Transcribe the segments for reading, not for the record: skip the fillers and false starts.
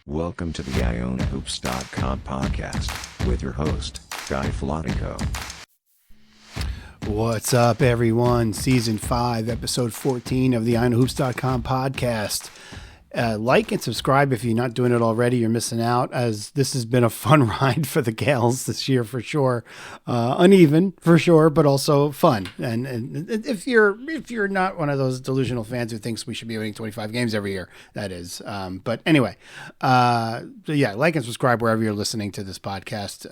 Welcome to the IonaHoops.com podcast with your host, Guy Flatico. What's up, everyone? Season 5, episode 14 of the IonaHoops.com podcast. Like and subscribe if you're not doing it already. You're missing out, as this has been a fun ride for the Gales this year for sure. Uneven for sure, but also fun. And if you're not one of those delusional fans who thinks we should be winning 25 games every year, that is. But anyway, yeah, like and subscribe wherever you're listening to this podcast.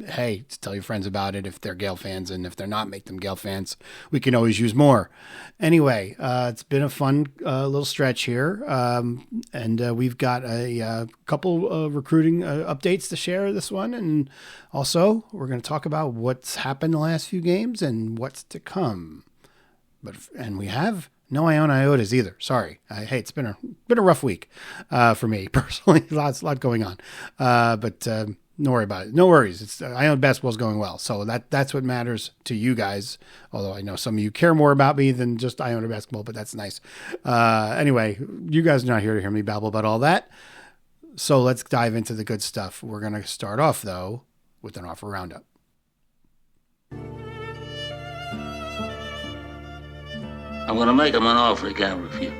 Hey, tell your friends about it if they're Gale fans, and if they're not, make them Gale fans. We can always use more. Anyway, it's been a fun little stretch here, and we've got a couple of recruiting updates to share this one, and also we're going to talk about what's happened the last few games and what's to come. And we have no Iona Iotas either. Sorry. Hey, it's been a rough week for me personally. A lot going on, but. Don't worry about it. No worries. It's Iona basketball is going well, so that's what matters to you guys. Although I know some of you care more about me than just Iona basketball, but that's nice. Anyway, you guys are not here to hear me babble about all that. So let's dive into the good stuff. We're going to start off though with an offer roundup. I'm going to make him an offer he can't refuse.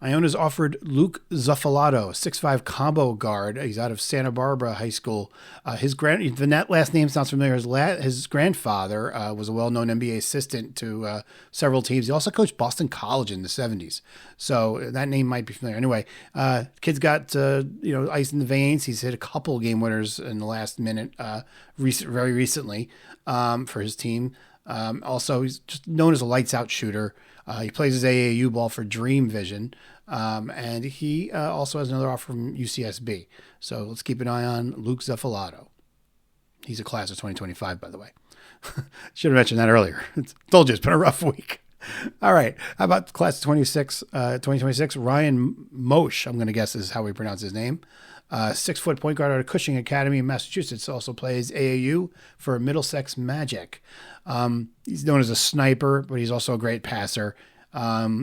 Iona's offered Luke Zuffalato, a 6'5" combo guard. He's out of Santa Barbara High School. The last name sounds familiar. His grandfather was a well-known NBA assistant to several teams. He also coached Boston College in the 70s. So that name might be familiar. Anyway, kid's got ice in the veins. He's hit a couple game winners in the last minute very recently for his team. Also, he's just known as a lights-out shooter. He plays his AAU ball for Dream Vision, and he also has another offer from UCSB. So let's keep an eye on Luke Zuffalato. He's a class of 2025, by the way. Should have mentioned that earlier. Told you it's been a rough week. All right. How about class of 2026? Ryan Mosh, I'm going to guess is how we pronounce his name. 6-foot point guard out of Cushing Academy in Massachusetts. Also plays AAU for Middlesex Magic. He's known as a sniper, but he's also a great passer.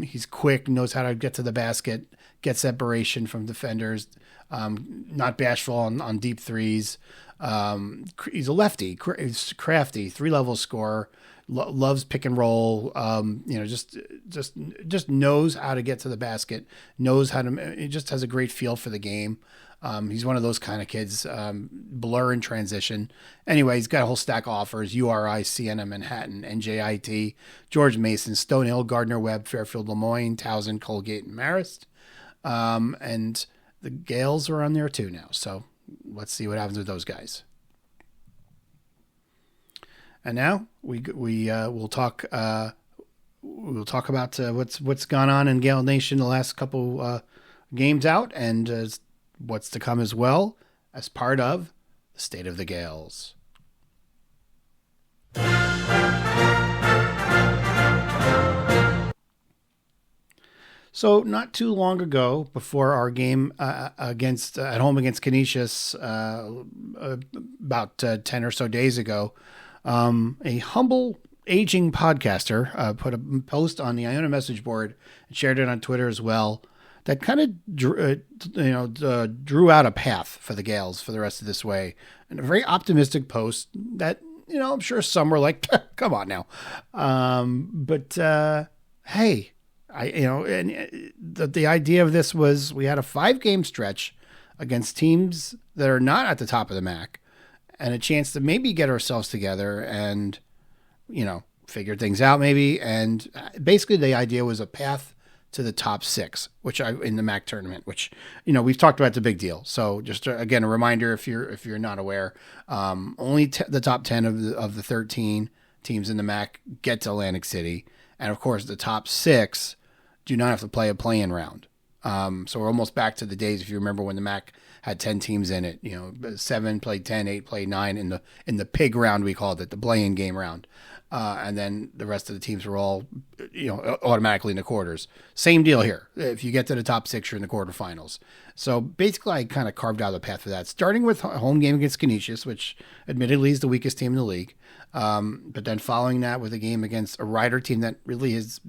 He's quick, knows how to get to the basket, get separation from defenders, not bashful on deep threes. He's a lefty. He's crafty, 3-level scorer. Loves pick and roll. Just knows how to get to the basket. He just has a great feel for the game. He's one of those kind of kids, blur in transition. Anyway, he's got a whole stack of offers: URI, Siena, Manhattan, NJIT, George Mason, Stonehill, Gardner Webb, Fairfield, Lemoyne, Towson, Colgate, and Marist. And the Gales are on there too now. So let's see what happens with those guys. And now we'll talk about what's gone on in Gale Nation the last couple games out, and what's to come as well as part of the State of the Gales. So not too long ago, before our game at home against Canisius, about 10 or so days ago, a humble aging podcaster put a post on the Iona message board and shared it on Twitter as well. That kind of drew out a path for the Gales for the rest of this way, and a very optimistic post that I'm sure some were like, "Come on now," but hey, the idea of this was we had a 5-game stretch against teams that are not at the top of the MAAC, and a chance to maybe get ourselves together and figure things out maybe, and basically the idea was a path to the top 6, in the MAAC tournament, which, we've talked about. It's a big deal. So just again, a reminder, if you're not aware, only the top 10 of the 13 teams in the MAAC get to Atlantic City. And of course the top 6 do not have to play a play-in round. So we're almost back to the days, if you remember, when the MAAC had 10 teams in it, 7 played 10, 8 played 9 in the pig round, we called it, the play-in game round. and then the rest of the teams were all, automatically in the quarters. Same deal here. If you get to the top 6, you're in the quarterfinals. So basically, I kind of carved out a path for that, starting with a home game against Canisius, which admittedly is the weakest team in the league. But then following that with a game against a Rider team that really has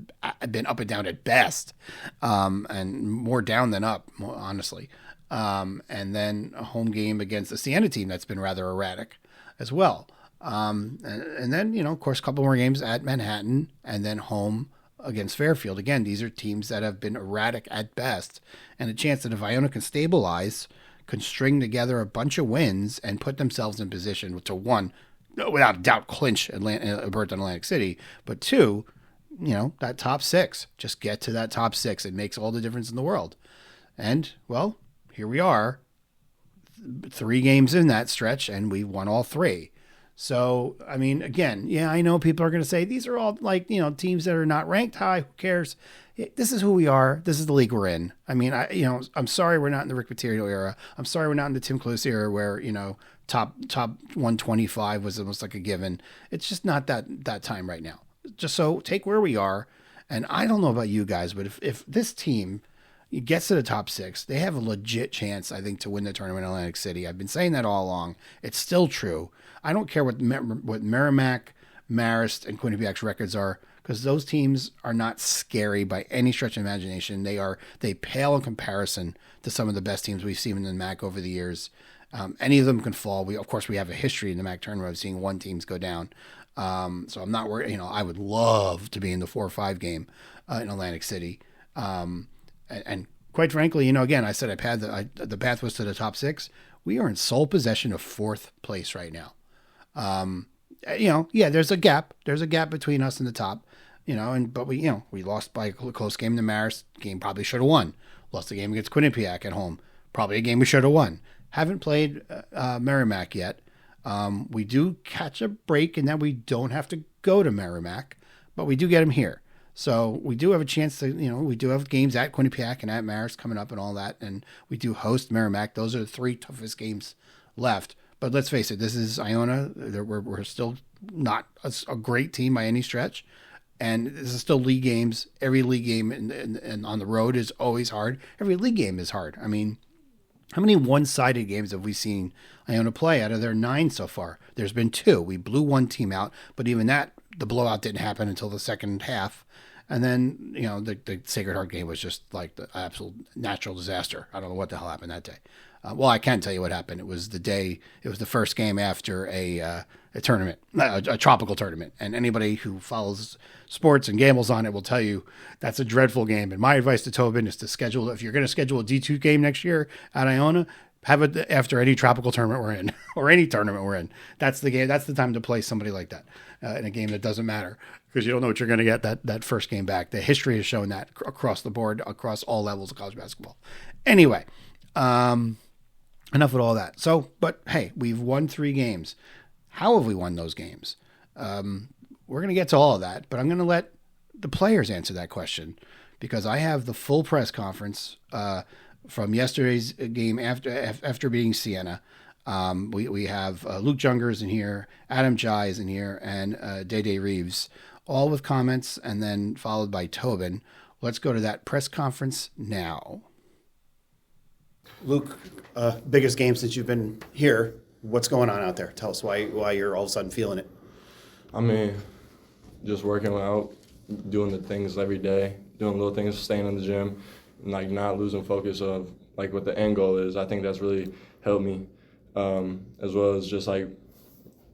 been up and down at best, and more down than up, honestly. And then a home game against a Siena team that's been rather erratic as well. And then, of course, a couple more games at Manhattan and then home against Fairfield. Again, these are teams that have been erratic at best, and a chance that if Iona can stabilize, can string together a bunch of wins and put themselves in position to, one, without a doubt, clinch a berth in Atlantic City, but two, that top 6, just get to that top 6. It makes all the difference in the world. And, well, here we are, 3 games in that stretch, and we've won all 3. So, I mean, again, yeah, I know people are going to say these are all teams that are not ranked high. Who cares? This is who we are. This is the league we're in. I mean, I'm sorry we're not in the Rick Pitino era. I'm sorry we're not in the Tim Close era where, top 125 was almost like a given. It's just not that time right now. Just so take where we are. And I don't know about you guys, but if this team gets to the top 6, they have a legit chance, I think, to win the tournament in Atlantic City. I've been saying that all along. It's still true. I don't care what Merrimack, Marist, and Quinnipiac's records are, because those teams are not scary by any stretch of imagination. They pale in comparison to some of the best teams we've seen in the MAAC over the years. Any of them can fall. We have a history in the MAAC tournament of seeing one teams go down. So I'm not worried. I would love to be in the 4 or 5 game in Atlantic City. And quite frankly, again, I said the path was to the top 6. We are in sole possession of 4th place right now. There's a gap. There's a gap between us and the top, but we lost by a close game. The Marist game probably should have won. Lost the game against Quinnipiac at home. Probably a game we should have won. Haven't played Merrimack yet. We do catch a break in that we don't have to go to Merrimack, but we do get them here. So we do have a chance to, we do have games at Quinnipiac and at Marist coming up and all that. And we do host Merrimack. Those are the 3 toughest games left. But let's face it, this is Iona. We're still not a great team by any stretch. And this is still league games. Every league game and on the road is always hard. Every league game is hard. I mean, how many one-sided games have we seen Iona play out of their 9 so far? There's been 2. We blew one team out, but even that, the blowout didn't happen until the second half. And then, the Sacred Heart game was just like the absolute natural disaster. I don't know what the hell happened that day. Well, I can tell you what happened. It was the first game after a tournament, a tropical tournament. And anybody who follows sports and gambles on it will tell you that's a dreadful game. And my advice to Tobin is to if you're going to schedule a D2 game next year at Iona, have it after any tropical tournament we're in or any tournament we're in. That's the game. That's the time to play somebody like that in a game that doesn't matter, because you don't know what you're going to get that first game back. The history has shown that across the board, across all levels of college basketball. Anyway, enough with all that. So, but hey, we've won 3 games. How have we won those games? We're going to get to all of that, but I'm going to let the players answer that question, because I have the full press conference from yesterday's game after beating Siena. We have Luke Jungers in here, Adam Jai is in here, and Day Reeves, all with comments, and then followed by Tobin. Let's go to that press conference now. Luke, biggest game since you've been here. What's going on out there? Tell us why you're all of a sudden feeling it. I mean, just working out, doing the things every day, doing little things, staying in the gym, and not losing focus of what the end goal is. I think that's really helped me, as well as just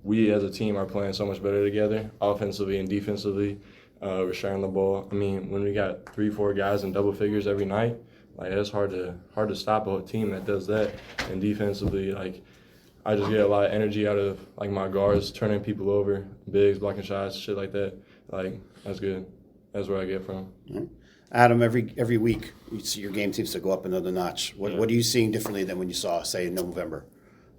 we as a team are playing so much better together, offensively and defensively. We're sharing the ball. I mean, when we got 3-4 guys in double figures every night, it's hard to stop a team that does that. And defensively, I just get a lot of energy out of my guards, turning people over, bigs, blocking shots, shit like that. That's good. That's where I get from. Adam, every week you see your game seems to go up another notch. What are you seeing differently than when you saw, say, in November?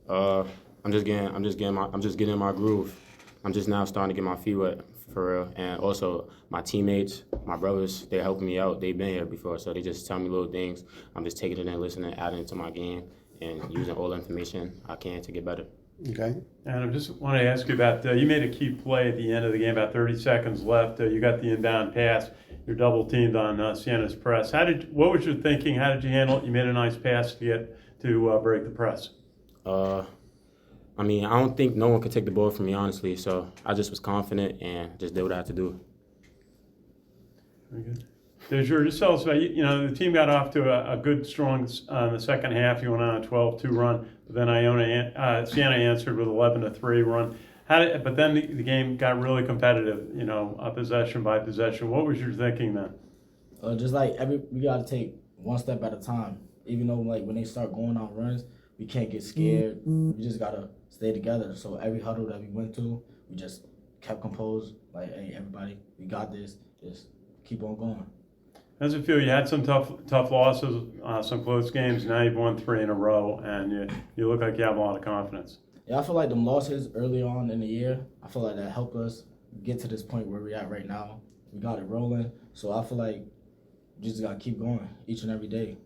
I'm just getting in my groove. I'm just now starting to get my feet wet for real. And also my teammates, my brothers, they're helping me out. They've been here before, so they just tell me little things. I'm just taking it in, listening, adding it to my game, and using all the information I can to get better. Okay. And I just wanted to ask you about, you made a key play at the end of the game, about 30 seconds left. You got the inbound pass. You're double teamed on Siena's press. What was your thinking? How did you handle it? You made a nice pass to get to break the press. I mean, I don't think no one could take the ball from me, honestly. So I just was confident and just did what I had to do. Very good. Dejur, just tell us about, the team got off to a good, strong in the second half. You went on a 12-2 run, but then Siena answered with 11-3 run. But then the game got really competitive, possession by possession. What was your thinking then? Just like we got to take one step at a time. Even though like when they start going on runs, we can't get scared. We just got to stay together. So every huddle that we went to, we just kept composed. Like, hey, everybody, we got this. Just keep on going. How does it feel? You had some tough losses, some close games. Now you've won 3 in a row, and you look like you have a lot of confidence. Yeah, I feel like them losses early on in the year, I feel like that helped us get to this point where we're at right now. We got it rolling, so I feel like we just got to keep going each and every day.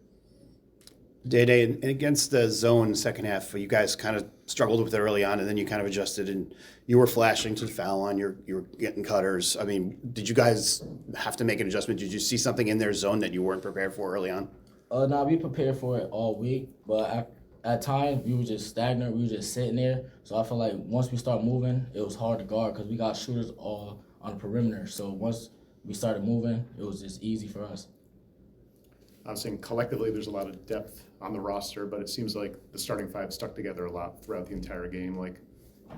Day and against the zone second half, you guys kind of struggled with it early on, and then you kind of adjusted, and you were flashing to the foul line. You were getting cutters. I mean, did you guys have to make an adjustment? Did you see something in their zone that you weren't prepared for early on? No, we prepared for it all week, but at times we were just stagnant. We were just sitting there. So I feel like once we start moving, it was hard to guard because we got shooters all on the perimeter. So once we started moving, it was just easy for us. I'm saying collectively there's a lot of depth on the roster, but it seems like the starting five stuck together a lot throughout the entire game. Like,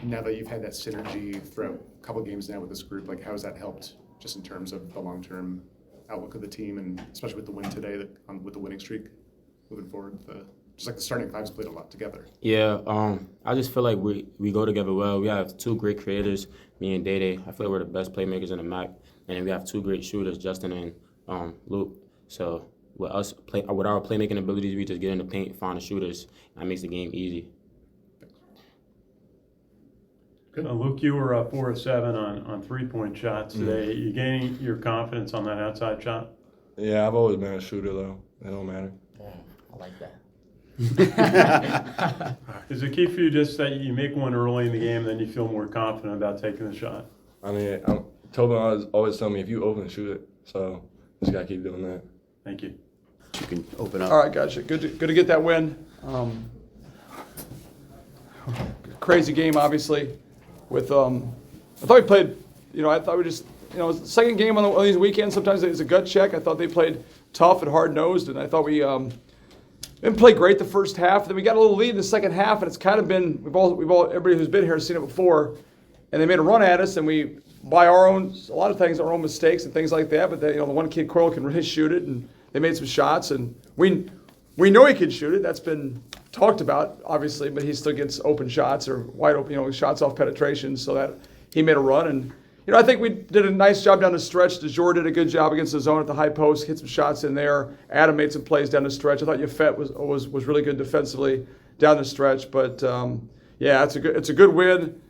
now that you've had that synergy throughout a couple of games now with this group, like, how has that helped just in terms of the long-term outlook of the team, and especially with the win today, with the winning streak moving forward? Just like the starting fives played a lot together. Yeah, I just feel like we go together well. We have 2 great creators, me and Dede. I feel like we're the best playmakers in the MAAC, and then we have 2 great shooters, Justin and Luke. So with our playmaking abilities, we just get in the paint, find the shooters. That makes the game easy. Good. Luke, you were 4 of 7 on 3-point shots today. You gaining your confidence on that outside shot? Yeah, I've always been a shooter, though. It don't matter. Yeah, I like that. Is it key for you just that you make one early in the game, then you feel more confident about taking the shot? I mean, Tobin always tell me, if you open, shoot it. So just got to keep doing that. Thank you. You can open up. All right, gotcha. Good to get that win. Crazy game, obviously. With I thought we played. I thought we just. Second game on these weekends. Sometimes it's a gut check. I thought they played tough and hard nosed, and I thought we didn't play great the first half. Then we got a little lead in the second half, and it's kind of been everybody who's been here has seen it before, and they made a run at us, and we by a lot of things, our own mistakes and things like that. But the one kid, Coyle, can really shoot it, and they made some shots, and we know he can shoot it. That's been talked about, obviously, but he still gets open shots or wide open, shots off penetration. So that he made a run, and I think we did a nice job down the stretch. Dejur did a good job against the zone at the high post, hit some shots in there. Adam made some plays down the stretch. I thought Yafet was really good defensively down the stretch. But yeah, it's a good win.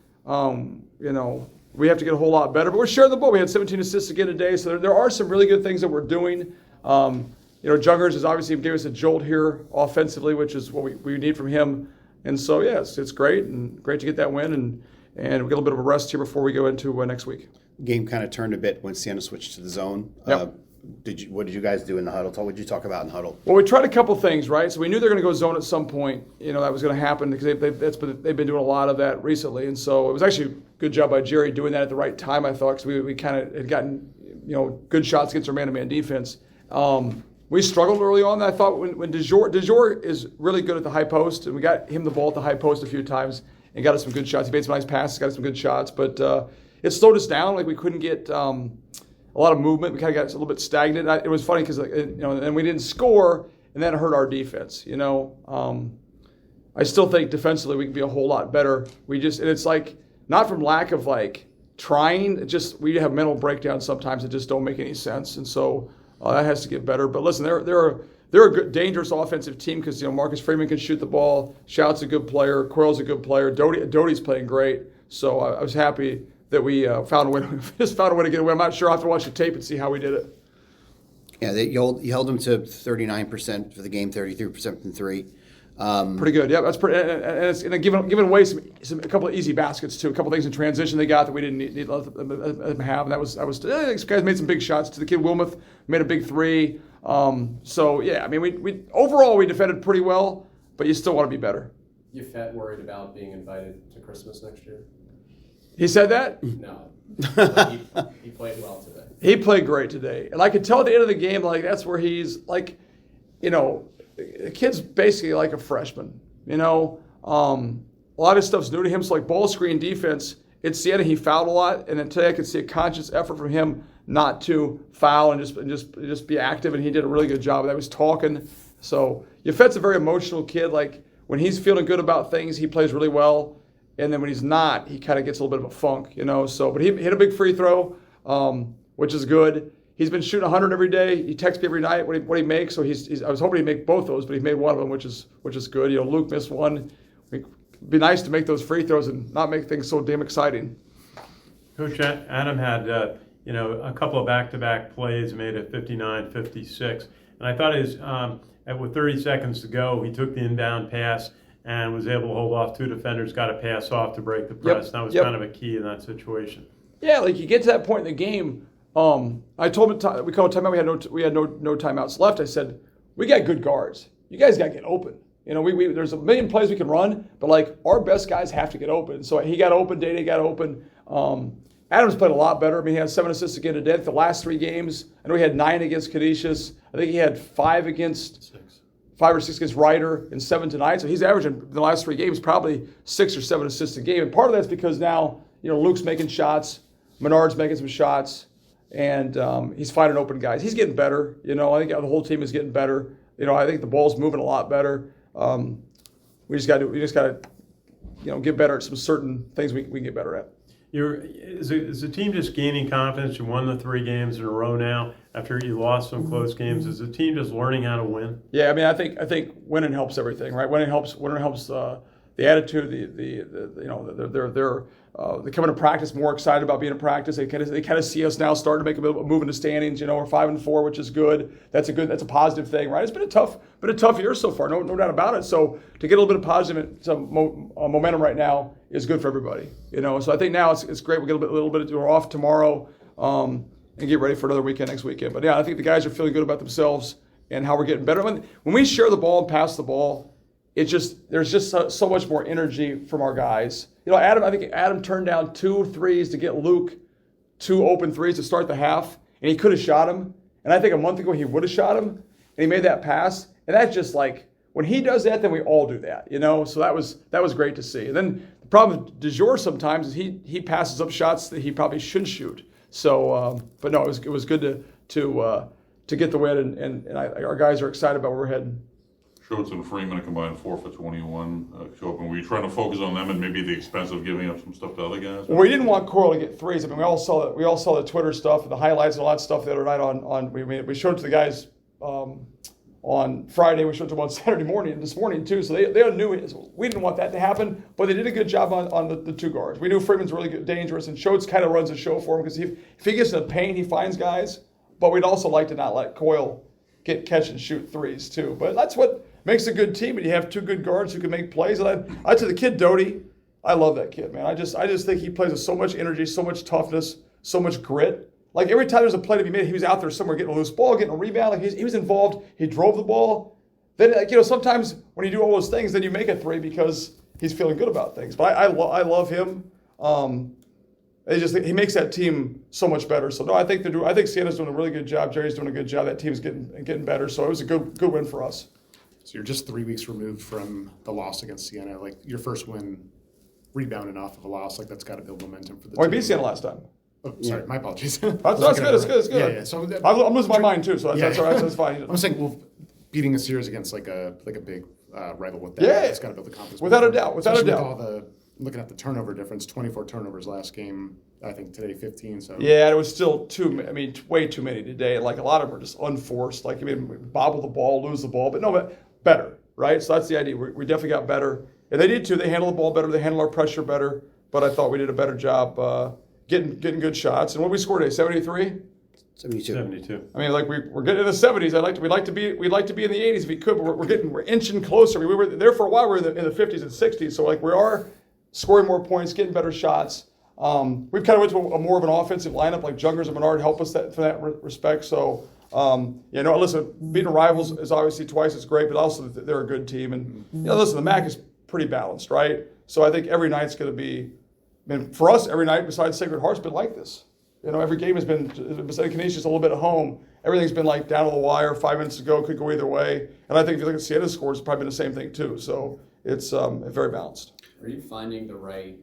We have to get a whole lot better, but we're sharing the ball. We had 17 assists again today, so there are some really good things that we're doing. Jungers has obviously gave us a jolt here offensively, which is what we need from him. And so, yeah, it's great, and great to get that win, and we get a little bit of a rest here before we go into next week. Game kind of turned a bit when Siena switched to the zone. Yep. What did you guys do in the huddle? What did you talk about in the huddle? Well, we tried a couple things, right? So we knew they were going to go zone at some point. That was going to happen because they've been doing a lot of that recently. And so it was actually a good job by Jerry doing that at the right time, I thought, because we kind of had gotten good shots against our man-to-man defense. We struggled early on. I thought when Dejur is really good at the high post, and we got him the ball at the high post a few times and got us some good shots. He made some nice passes, got us some good shots, but it slowed us down. Like we couldn't get a lot of movement. We kind of got a little bit stagnant. It was funny because and we didn't score, and then it hurt our defense. I still think defensively we can be a whole lot better. And it's like not from lack of trying. It just we have mental breakdowns sometimes that just don't make any sense, and so. That has to get better. But listen, they're a good, dangerous offensive team because Marcus Freeman can shoot the ball. Shout's a good player. Quirrell's a good player. Doty's playing great. So I was happy that we found a way. Just found a way to get away. I'm not sure. I will have to watch the tape and see how we did it. Yeah, you held them to 39% for the game, 33% from 3. Pretty good. Yeah, that's pretty. And giving away a couple of easy baskets too. A couple of things in transition they got that we didn't need to let them have. And that was. These guys made some big shots. To the kid Wilmoth made a big three. So yeah, I mean, we overall we defended pretty well, but you still want to be better. You fat worried about being invited to Christmas next year? He said that? No. He played well today. He played great today, and I could tell at the end of the game, like that's where he's like, the kid's basically like a freshman. A lot of stuff's new to him. So like ball screen defense, at Siena he fouled a lot, and then today I could see a conscious effort from him not to foul and just be active, and he did a really good job of that. He was talking. So Yafet's a very emotional kid. Like when he's feeling good about things, he plays really well, and then when he's not, he kind of gets a little bit of a funk, So, but he hit a big free throw, which is good. He's been shooting 100 every day. He texts me every night what he makes. So I was hoping he'd make both those, but he made one of them, which is good. Luke missed one. It'd be nice to make those free throws and not make things so damn exciting. Coach Adam had a couple of back-to-back plays, made it 59-56, and I thought with 30 seconds to go, he took the inbound pass and was able to hold off two defenders, got a pass off to break the press. That was kind of a key in that situation. Yeah, like you get to that point in the game. I told him we called timeout. We had no timeouts left. I said, we got good guards. You guys got to get open. There's a million plays we can run, but like our best guys have to get open. So he got open. Day got open. Adams played a lot better. I mean, he had 7 assists again today. The last 3 games, I know he had 9 against Canisius. I think he had 5 or 6 against Ryder and 7 tonight. So he's averaging in the last 3 games probably 6 or 7 assists a game. And part of that's because now Luke's making shots, Menard's making some shots. And he's finding open guys. He's getting better. I think the whole team is getting better. I think the ball's moving a lot better. We just got to get better at some certain things we can get better at. Is the team just gaining confidence? You won the 3 games in a row now after you lost some close games. Is the team just learning how to win? Yeah, I mean, I think winning helps everything, right? Winning helps the attitude. They come into practice more excited about being in practice. They kind of see us now starting to make a move in the standings. We're 5-4, which is good. That's a positive thing, right? It's been a tough year so far, no doubt about it. So to get a little bit of positive momentum right now is good for everybody. So I think now it's great. We get a little bit we're off tomorrow and get ready for another weekend next weekend. But yeah, I think the guys are feeling good about themselves and how we're getting better. When we share the ball and pass the ball, there's just so much more energy from our guys. I think Adam turned down 2 threes to get Luke 2 open threes to start the half, and he could have shot him. And I think a month ago he would have shot him, and he made that pass. And that's just like when he does that, then we all do that, So that was great to see. And then the problem with DeJour sometimes is he passes up shots that he probably shouldn't shoot. So, but no, it was good to get the win, and our guys are excited about where we're heading. Schultz and Freeman combined 4 for 21. Were you trying to focus on them and maybe the expense of giving up some stuff to other guys? Well, we didn't want Coral to get threes. I mean, we all saw the Twitter stuff and the highlights and all that stuff the other night we showed it to the guys on Friday. We showed it to them on Saturday morning, this morning too. So they knew it. We didn't want that to happen, but they did a good job on the 2 guards. We knew Freeman's really good, dangerous, and Schultz kind of runs the show for him because if he gets in the paint, he finds guys. But we'd also like to not let Coyle catch and shoot threes too. But that's what makes a good team, and you have 2 good guards who can make plays. And I to the kid Doty, I love that kid, man. I just think he plays with so much energy, so much toughness, so much grit. Like every time there's a play to be made, he was out there somewhere getting a loose ball, getting a rebound. Like he was involved. He drove the ball. Then sometimes when you do all those things, then you make a 3 because he's feeling good about things. But I love him. He makes that team so much better. So no, I think Siena's doing a really good job. Jerry's doing a good job. That team's getting better. So it was a good win for us. So you're just 3 weeks removed from the loss against Siena. Like your first win, rebounding off of a loss, like that's got to build momentum for the team. We beat Siena last time. Oh, sorry, my apologies. That's good. It's good. Yeah. So I'm losing my mind too. So that's all right. That's fine. I'm saying, beating a series against like a big rival with that, it's got to build the confidence. Without a doubt. Looking at the turnover difference, 24 turnovers last game. I think today 15. So yeah, it was still way too many today. Like a lot of them were just unforced. Like we bobble the ball, lose the ball, but better, right? So that's the idea. We definitely got better, and they did too. They handled the ball better. They handled our pressure better. But I thought we did a better job getting good shots. And what we scored today, 73. 72. I mean, like we're getting in the 70s. We'd like to be in the 80s if we could, but we're inching closer. We were there for a while. We were in the 50s and 60s. So like we are scoring more points, getting better shots. We've kind of went to a more of an offensive lineup. Like Jungers and Menard help us for that respect. So listen, beating rivals is obviously twice as great, but also they're a good team. And listen, the MAAC is pretty balanced, right? So I think every night's going to be. I mean, for us, every night besides Sacred Heart's been like this. Every game has been, besides Canisius a little bit at home, everything's been like down to the wire, 5 minutes to go, could go either way. And I think if you look at Siena's scores, it's probably been the same thing too. So it's very balanced. Are you finding the right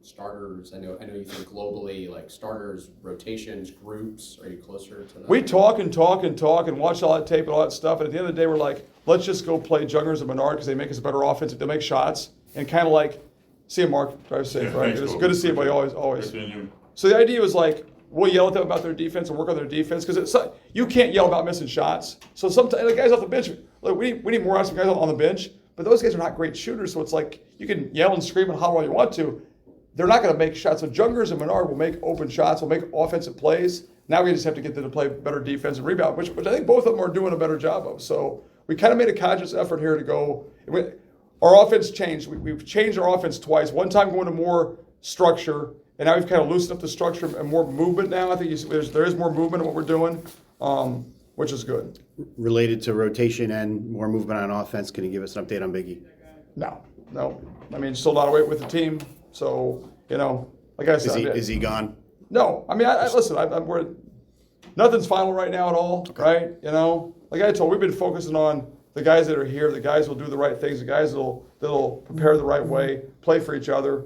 starters? I know you think globally, like starters, rotations, groups. Are you closer to that? We talk and watch all that tape and all that stuff. And at the end of the day, we're like, let's just go play Jungers and Menard because they make us a better offense. They make shots. And kind of like, see you, Mark. Drive safe, right? Thanks, It's Coach. good to see everybody always. Great seeing you. So the idea was like, we'll yell at them about their defense and work on their defense because you can't yell about missing shots. So sometimes the guys off the bench, look, we need more awesome guys on the bench, but those guys are not great shooters. So it's like you can yell and scream and holler all you want to. They're not going to make shots. So Jungers and Menard will make open shots, will make offensive plays. Now we just have to get them to play better defense and rebound, which I think both of them are doing a better job of. So we kind of made a conscious effort here to go. Our offense changed. We've changed our offense twice. One time going to more structure. And now we've kind of loosened up the structure and more movement now. I think there is more movement in what we're doing, which is good. Related to rotation and more movement on offense, can you give us an update on Biggie? No. I mean, still not away with the team. So, like I said. Is he gone? No. I mean, listen, nothing's final right now at all, right? Like I told, we've been focusing on the guys that are here, the guys who will do the right things, the guys that'll prepare the right way, play for each other,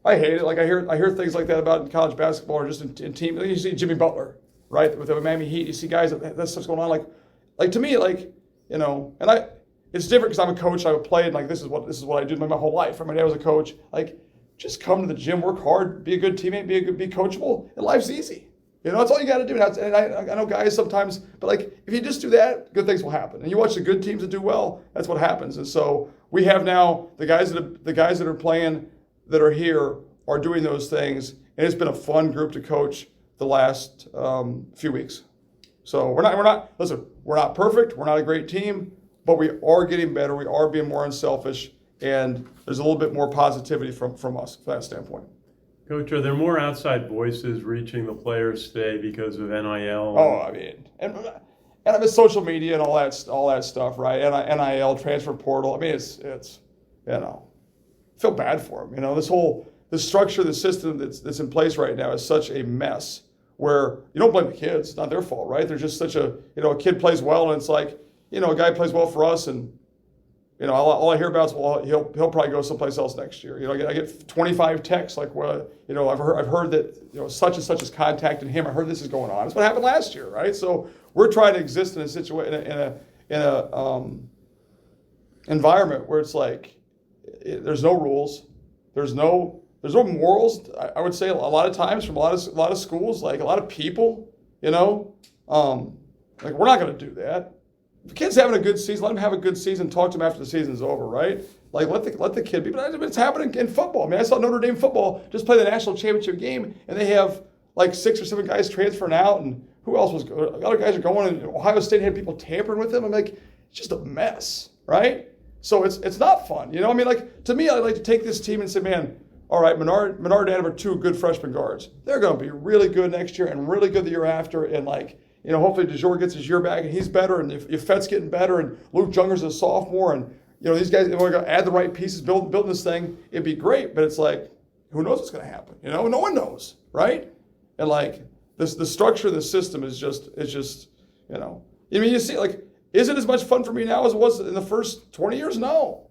I hate it. Like I hear things like that about in college basketball or just in team. You see Jimmy Butler, right, with the Miami Heat. You see guys that stuff's going on. Like to me, it's different because I'm a coach. I would play and this is what I do my whole life. My dad was a coach. Like, just come to the gym, work hard, be a good teammate, be coachable, and life's easy. That's all you got to do. And I know guys sometimes, but if you just do that, good things will happen. And you watch the good teams that do well, that's what happens. And so we have now the guys that are playing, that are here, are doing those things, and it's been a fun group to coach the last few weeks. So we're not perfect, we're not a great team, but we are getting better, we are being more unselfish, and there's a little bit more positivity from us from that standpoint. Coach, are there more outside voices reaching the players today because of NIL? Oh, I mean, and I mean social media and all that stuff, right? NIL, transfer portal. I mean, it's feel bad for them. The structure, the system that's in place right now is such a mess where you don't blame the kids. It's not their fault, right? They're just such a kid plays well and it's like, a guy plays well for us and, all I hear about is, well, he'll probably go someplace else next year. I get 25 texts like, well, I've heard that, such and such is contacting him. I heard this is going on. That's what happened last year, right? So we're trying to exist in a situation, in a environment where it's like, there's no rules, there's no morals. I would say a lot of times from a lot of schools, like a lot of people, we're not going to do that. If the kid's having a good season, let him have a good season. Talk to him after the season's over, right? Like let the kid be. But it's happening in football. I mean, I saw Notre Dame football just play the national championship game, and they have like 6 or 7 guys transferring out, and who else was? Other guys are going. And Ohio State had people tampering with them. I'm like, it's just a mess, right? So it's not fun, I mean, to me, I'd like to take this team and say, man, all right, Menard and Adam are 2 good freshman guards. They're going to be really good next year and really good the year after, and hopefully DeJour gets his year back and he's better, and if Fett's getting better, and Luke Jungers is a sophomore, and these guys, if we're going to add the right pieces, building this thing, it'd be great. But it's like, who knows what's going to happen? No one knows, right? And the structure of the system is just, I mean, you see, is it as much fun for me now as it was in the first 20 years? No.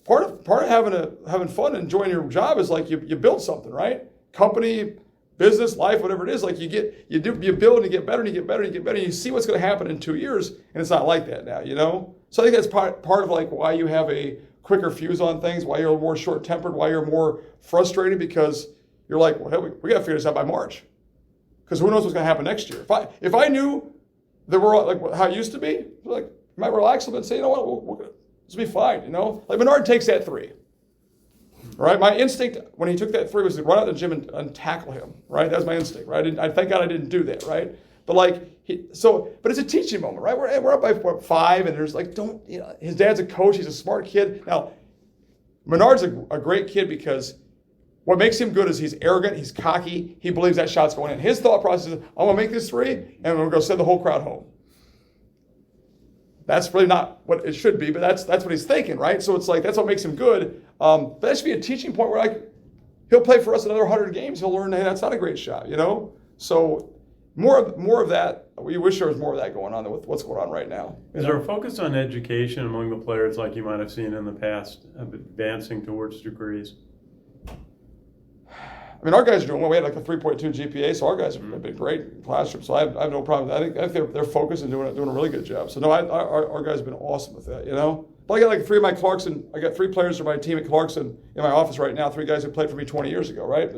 Part of having fun and enjoying your job is you build something, right? Company, business, life, whatever it is, you build and you get better and you get better and you get better, and you see what's going to happen in 2 years, and it's not like that now, So I think that's part of why you have a quicker fuse on things, why you're more short-tempered, why you're more frustrated, because you're like, well, hey, we got to figure this out by March, because who knows what's going to happen next year. If I knew that we're how it used to be, you might relax a bit and say, you know what, this will be fine, Menard takes that 3. Right? My instinct when he took that three was to run out of the gym and tackle him. Right? That was my instinct. Right? I thank God I didn't do that. Right? But but it's a teaching moment. Right? We're up by 5, and there's his dad's a coach. He's a smart kid. Now, Menard's a great kid because what makes him good is he's arrogant, he's cocky, he believes that shot's going in. His thought process is, I'm going to make this 3, and I'm going to go send the whole crowd home. That's really not what it should be, but that's what he's thinking, right? So it's like, that's what makes him good. But that should be a teaching point where he'll play for us another 100 games, he'll learn, hey, that's not a great shot, So more of that, we wish there was more of that going on than with what's going on right now. Is there a focus on education among the players like you might have seen in the past, advancing towards degrees? I mean, our guys are doing well. We had a 3.2 GPA, so our guys have been great in classroom. So I have no problem. I think they're focused and doing a really good job. So no, our guys have been awesome with that, But I got 3 of my Clarkson. I got 3 players from my team at Clarkson in my office right now. 3 guys who played for me 20 years ago, right?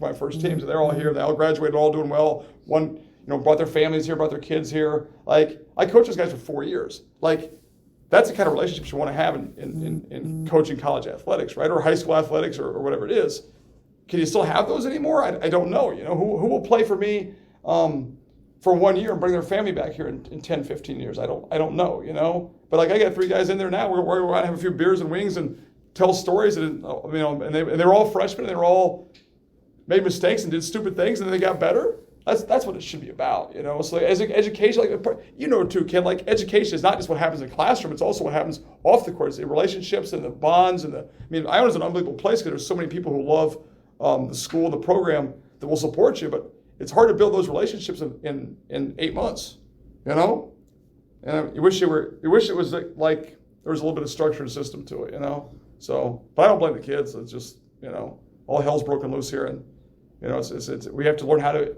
My first teams, and they're all here. They all graduated, all doing well. One, brought their families here, brought their kids here. I coached those guys for 4 years. That's the kind of relationships you want to have in coaching college athletics, right? Or high school athletics or whatever it is. Can you still have those anymore? I don't know. Who will play for me for 1 year and bring their family back here in 10, 15 years? I don't know. But I got 3 guys in there now. We're going to have a few beers and wings and tell stories. And and they were all freshmen. And they were all made mistakes and did stupid things, and then they got better. That's what it should be about. So as education, too, Ken. Education is not just what happens in the classroom. It's also what happens off the court. It's the relationships and the bonds Iona's an unbelievable place because there's so many people who love the school, the program that will support you, but it's hard to build those relationships in 8 months, And you wish it was like there was a little bit of structure and system to it, So, but I don't blame the kids. It's just all hell's broken loose here, and it's we have to learn how to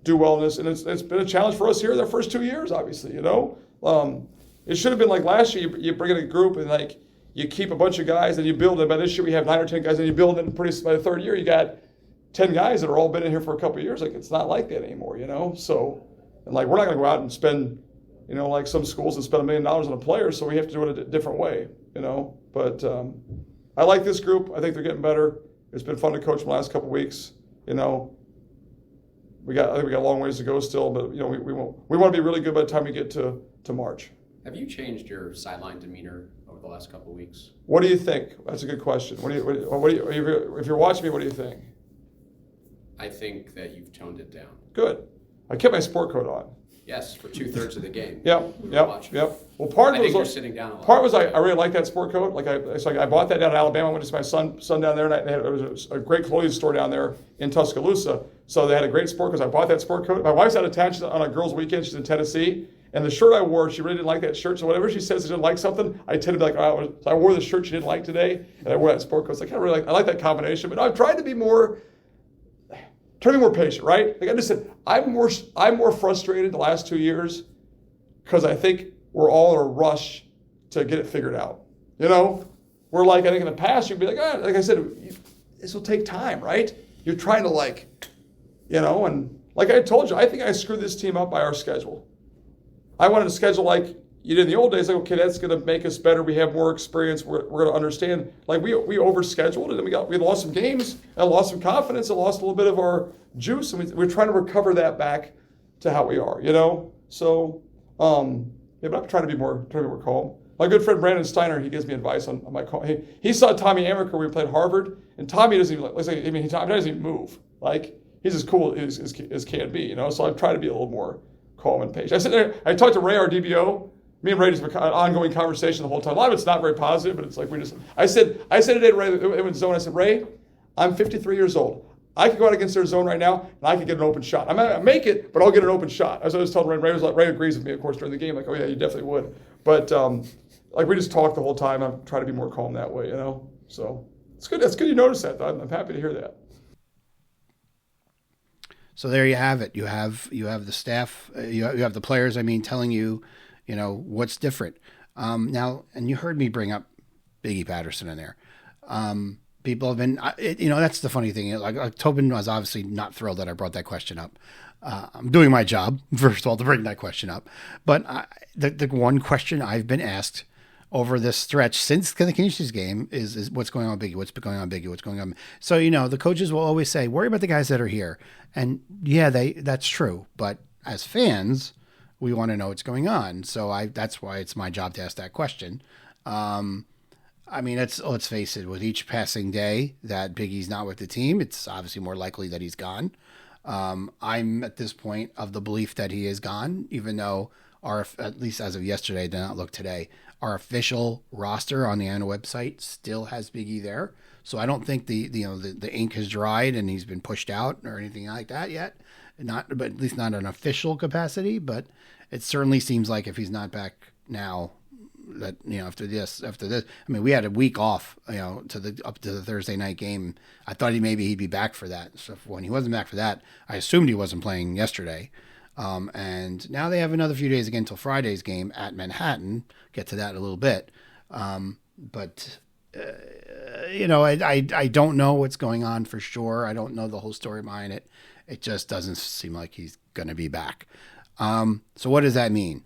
do well in this, and it's been a challenge for us here the first 2 years, obviously, It should have been like last year. You bring in a group and you keep a bunch of guys and you build it. By this year we have 9 or 10 guys, and you build it. And by the 3rd year you got 10 guys that are all been in here for a couple of years. It's not like that anymore, So, and we're not going to go out and spend, like some schools and spend $1 million on a player. So we have to do it a different way, But I like this group. I think they're getting better. It's been fun to coach them the last couple of weeks. I think we got a long ways to go still, but we want to be really good by the time we get to March. Have you changed your sideline demeanor over the last couple of weeks? What do you think? That's a good question. If you're watching me, what do you think? I think that you've toned it down. Good. I kept my sport coat on. Yes, for 2/3 of the game. Yep. Well, part of it was sitting down a lot. Part was I really like that sport coat. I bought that down in Alabama. I went to see my son down there, and it was a great clothing store down there in Tuscaloosa. So they had a great sport coat. I bought that sport coat. My wife's out of town. She's on a girls' weekend. She's in Tennessee. And the shirt I wore, she really didn't like that shirt. So whenever she says she didn't like something, I tend to be like, oh, so I wore the shirt she didn't like today, and I wore that sport coat. So I like that combination. But I've tried to be more patient, right? I just said, I'm more frustrated the last 2 years because I think we're all in a rush to get it figured out. We're I think in the past you'd be like I said, this will take time, right? You're trying to and like I told you, I think I screwed this team up by our schedule. I wanted to schedule like you did in the old days. Okay, that's going to make us better. We have more experience. We're going to understand. We overscheduled, and then we lost some games, and lost some confidence, and lost a little bit of our juice, and we're trying to recover that back to how we are. So but I'm trying to be more calm. My good friend Brandon Steiner, he gives me advice on my call. He saw Tommy Amaker when we played Harvard, and Tommy doesn't even Tommy doesn't even move. He's as cool as can be. So I'm trying to be a little more calm and patient. I sit there. I talked to Ray, our DBO. Me and Ray just have an ongoing conversation the whole time. A lot of it's not very positive, but it's I said today to Ray, it was zone. I said, Ray, I'm 53 years old. I could go out against their zone right now, and I could get an open shot. I might not make it, but I'll get an open shot. As I was telling Ray, Ray agrees with me, of course, during the game. Oh yeah, you definitely would. But we just talk the whole time. I'm trying to be more calm that way, So it's good. That's good you noticed that. I'm happy to hear that. So there you have it. You have the staff, you have the players, telling you, what's different. Now, and you heard me bring up Biggie Patterson in there. People have been, that's the funny thing. Tobin was obviously not thrilled that I brought that question up. I'm doing my job, first of all, to bring that question up. But the one question I've been asked over this stretch since the Canisius game is what's going on with Biggie, what's going on with Biggie, what's going on. So, the coaches will always say, worry about the guys that are here. And yeah, that's true. But as fans, we want to know what's going on. So that's why it's my job to ask that question. Let's face it, with each passing day that Biggie's not with the team, it's obviously more likely that he's gone. I'm at this point of the belief that he is gone, even though at least as of yesterday, did not look today, our official roster on the ANA website still has Biggie there. So I don't think the ink has dried and he's been pushed out or anything like that yet. But at least not an official capacity. But it certainly seems like if he's not back now, that after this, we had a week off, up to the Thursday night game. I thought he'd be back for that. So when he wasn't back for that, I assumed he wasn't playing yesterday. And now they have another few days again until Friday's game at Manhattan. Get to that in a little bit. I don't know what's going on for sure. I don't know the whole story behind it. It just doesn't seem like he's going to be back. So what does that mean?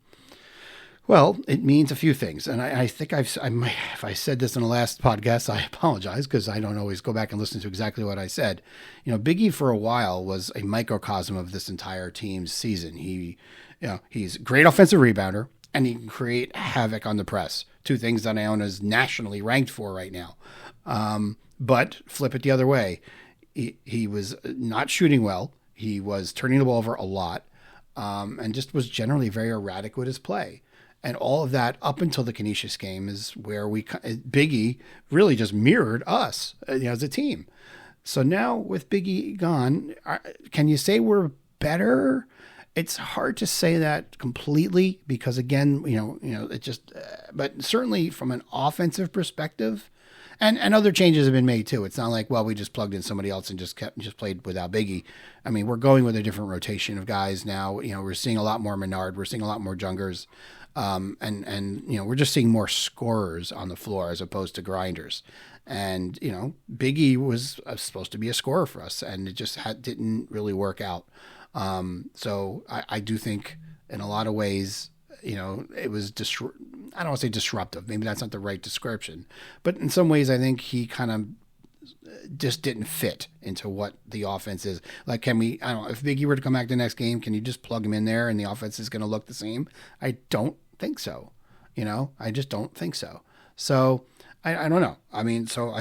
Well, it means a few things. And I think if I said this in the last podcast, I apologize because I don't always go back and listen to exactly what I said. Biggie for a while was a microcosm of this entire team's season. He's a great offensive rebounder and he can create havoc on the press. Two things that Iona's nationally ranked for right now. But flip it the other way. He was not shooting well. He was turning the ball over a lot and just was generally very erratic with his play. And all of that up until the Canisius game is where Biggie really just mirrored us as a team. So now with Biggie gone, can you say we're better? It's hard to say that completely because again, it just, but certainly from an offensive perspective, and other changes have been made too. It's not like, well, we just plugged in somebody else and just played without Biggie. We're going with a different rotation of guys now. We're seeing a lot more Menard. We're seeing a lot more Jungers. We're just seeing more scorers on the floor as opposed to grinders. And, Biggie was supposed to be a scorer for us and it just didn't really work out. So I do think in a lot of ways, it was I don't want to say disruptive. Maybe that's not the right description, but in some ways I think he kind of just didn't fit into what the offense is. Like, if Biggie were to come back the next game, can you just plug him in there and the offense is going to look the same? I don't think so. I just don't think so. So I don't know.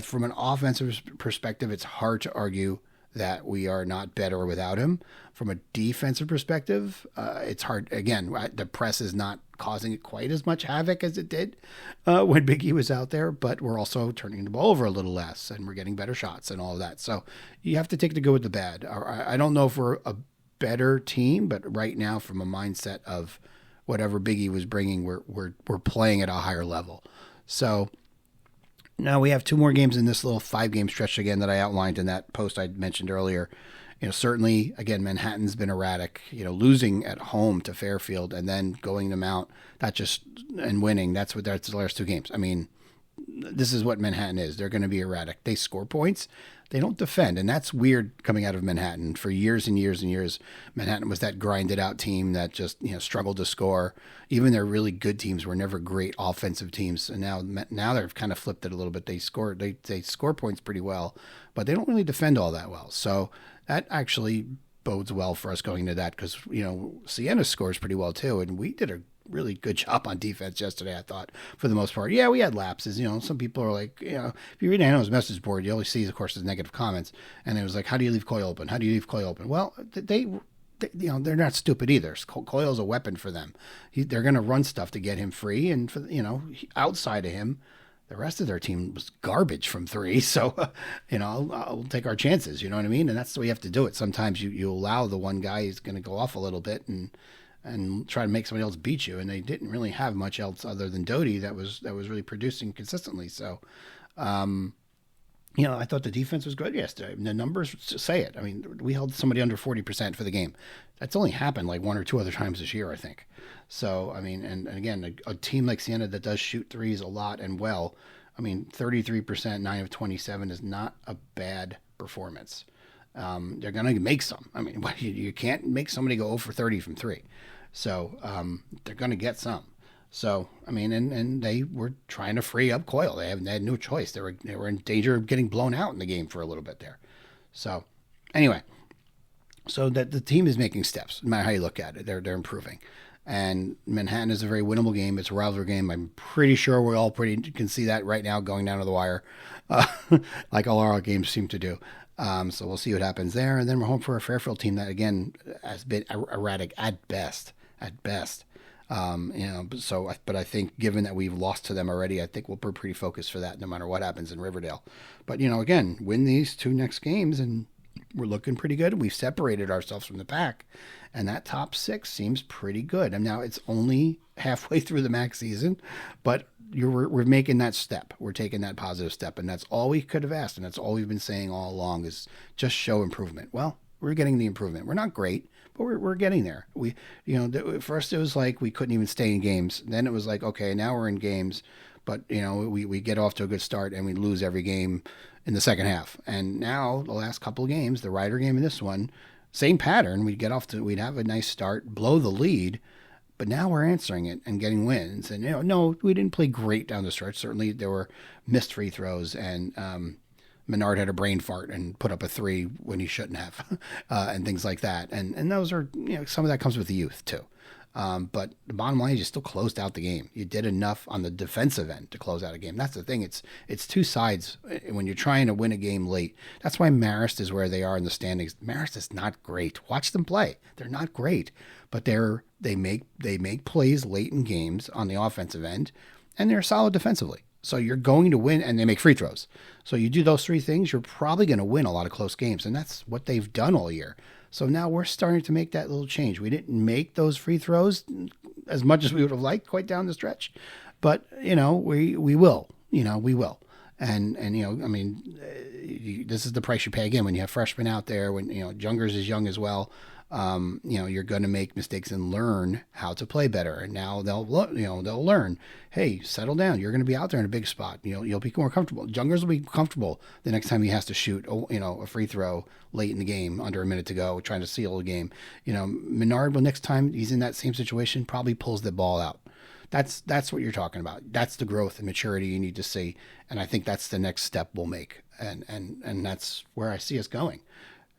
From an offensive perspective, it's hard to argue that we are not better without him. From a defensive perspective, it's hard. Again, the press is not causing it quite as much havoc as it did when Biggie was out there, but we're also turning the ball over a little less and we're getting better shots and all of that. So you have to take the good with the bad. I don't know if we're a better team, but right now from a mindset of whatever Biggie was bringing, we're playing at a higher level. So now we have two more games in this little 5-game stretch again that I outlined in that post I mentioned earlier. Certainly, again, Manhattan's been erratic, losing at home to Fairfield and then going to Mount, and winning. That's the last two games. This is what Manhattan is. They're going to be erratic. They score points. They don't defend. And that's weird coming out of Manhattan. For years and years and years, Manhattan was that grinded out team that just, struggled to score. Even their really good teams were never great offensive teams. And now they've kind of flipped it a little bit. They score points pretty well, but they don't really defend all that well. So that actually bodes well for us going into that because, Siena scores pretty well too. And we did a really good job on defense yesterday, I thought, for the most part. Yeah, we had lapses. Some people are like, if you read Anna's message board, you always see, of course, the negative comments. And it was like, how do you leave Coyle open? How do you leave Coyle open? Well, they're not stupid either. Coyle's a weapon for them. They're going to run stuff to get him free. And, outside of him, the rest of their team was garbage from three. So, I'll take our chances. You know what I mean? And that's the way you have to do it. Sometimes you allow the one guy who's going to go off a little bit and try to make somebody else beat you. And they didn't really have much else other than Doty that was really producing consistently. So, I thought the defense was good yesterday. The numbers say it. We held somebody under 40% for the game. That's only happened like one or two other times this year, I think. So, and again, a team like Siena that does shoot threes a lot and well, 33%, 9 of 27 is not a bad performance. They're going to make some. You can't make somebody go 0 for 30 from three. So they're going to get some. So, I mean, and they were trying to free up Coyle. They had no choice. They were in danger of getting blown out in the game for a little bit there. So, anyway, so that the team is making steps, no matter how you look at it. They're improving. And Manhattan is a very winnable game. It's a rivalry game. I'm pretty sure we all can see that right now going down to the wire, like all our games seem to do. So we'll see what happens there. And then we're home for a Fairfield team that, again, has been erratic at best. But I think given that we've lost to them already, I think we'll be pretty focused for that no matter what happens in Riverdale. But, again, win these 2 next games and we're looking pretty good. We've separated ourselves from the pack, and that top 6 seems pretty good. And now it's only halfway through the MAAC season, but we're making that step. We're taking that positive step, and that's all we could have asked, and that's all we've been saying all along is just show improvement. Well, we're getting the improvement. We're not great, but we're getting there. First it was like we couldn't even stay in games. Then it was like, okay, now we're in games, but we get off to a good start and we lose every game in the second half. And now the last couple of games, the Ryder game and this one, same pattern. We'd have a nice start, blow the lead, but now we're answering it and getting wins. And no, we didn't play great down the stretch. Certainly there were missed free throws, and Menard had a brain fart and put up a 3 when he shouldn't have, and things like that. And those are, some of that comes with the youth too. But the bottom line is you still closed out the game. You did enough on the defensive end to close out a game. That's the thing. It's 2 sides when you're trying to win a game late. That's why Marist is where they are in the standings. Marist is not great. Watch them play. They're not great, but they make plays late in games on the offensive end, and they're solid defensively. So you're going to win, and they make free throws. So you do those 3 things, you're probably going to win a lot of close games, and that's what they've done all year. So now we're starting to make that little change. We didn't make those free throws as much as we would have liked quite down the stretch, but we will. We will. And this is the price you pay again when you have freshmen out there. When Jungers is young as well. You're going to make mistakes and learn how to play better. And now they'll learn, hey, settle down. You're going to be out there in a big spot. You'll be more comfortable. Jungers will be comfortable the next time he has to shoot, a free throw late in the game, under a minute to go, trying to seal the game. Menard, well, next time he's in that same situation, probably pulls the ball out. That's what you're talking about. That's the growth and maturity you need to see. And I think that's the next step we'll make. And that's where I see us going.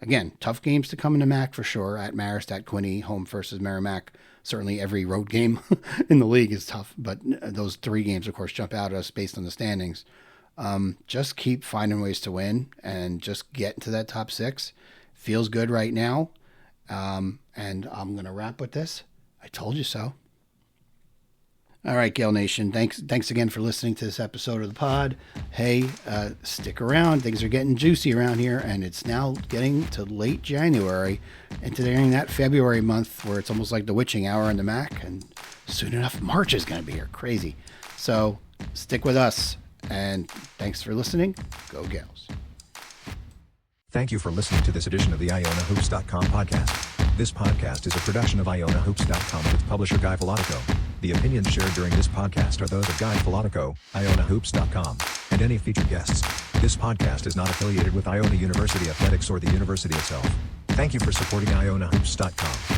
Again, tough games to come into MAAC for sure. At Marist, at Quinney, home versus Merrimack. Certainly every road game in the league is tough, but those 3 games, of course, jump out at us based on the standings. Just keep finding ways to win and just get into that top 6. Feels good right now. And I'm going to wrap with this. I told you so. All right, Gale Nation. Thanks again for listening to this episode of the pod. Hey, stick around. Things are getting juicy around here, and it's now getting to late January and during that February month where it's almost like the witching hour in the MAAC, and soon enough March is going to be here. Crazy. So stick with us, and thanks for listening. Go Gales. Thank you for listening to this edition of the IonaHoops.com podcast. This podcast is a production of IonaHoops.com with publisher Guy Filatico. The opinions shared during this podcast are those of Guy Filatico, IonaHoops.com, and any featured guests. This podcast is not affiliated with Iona University Athletics or the university itself. Thank you for supporting IonaHoops.com.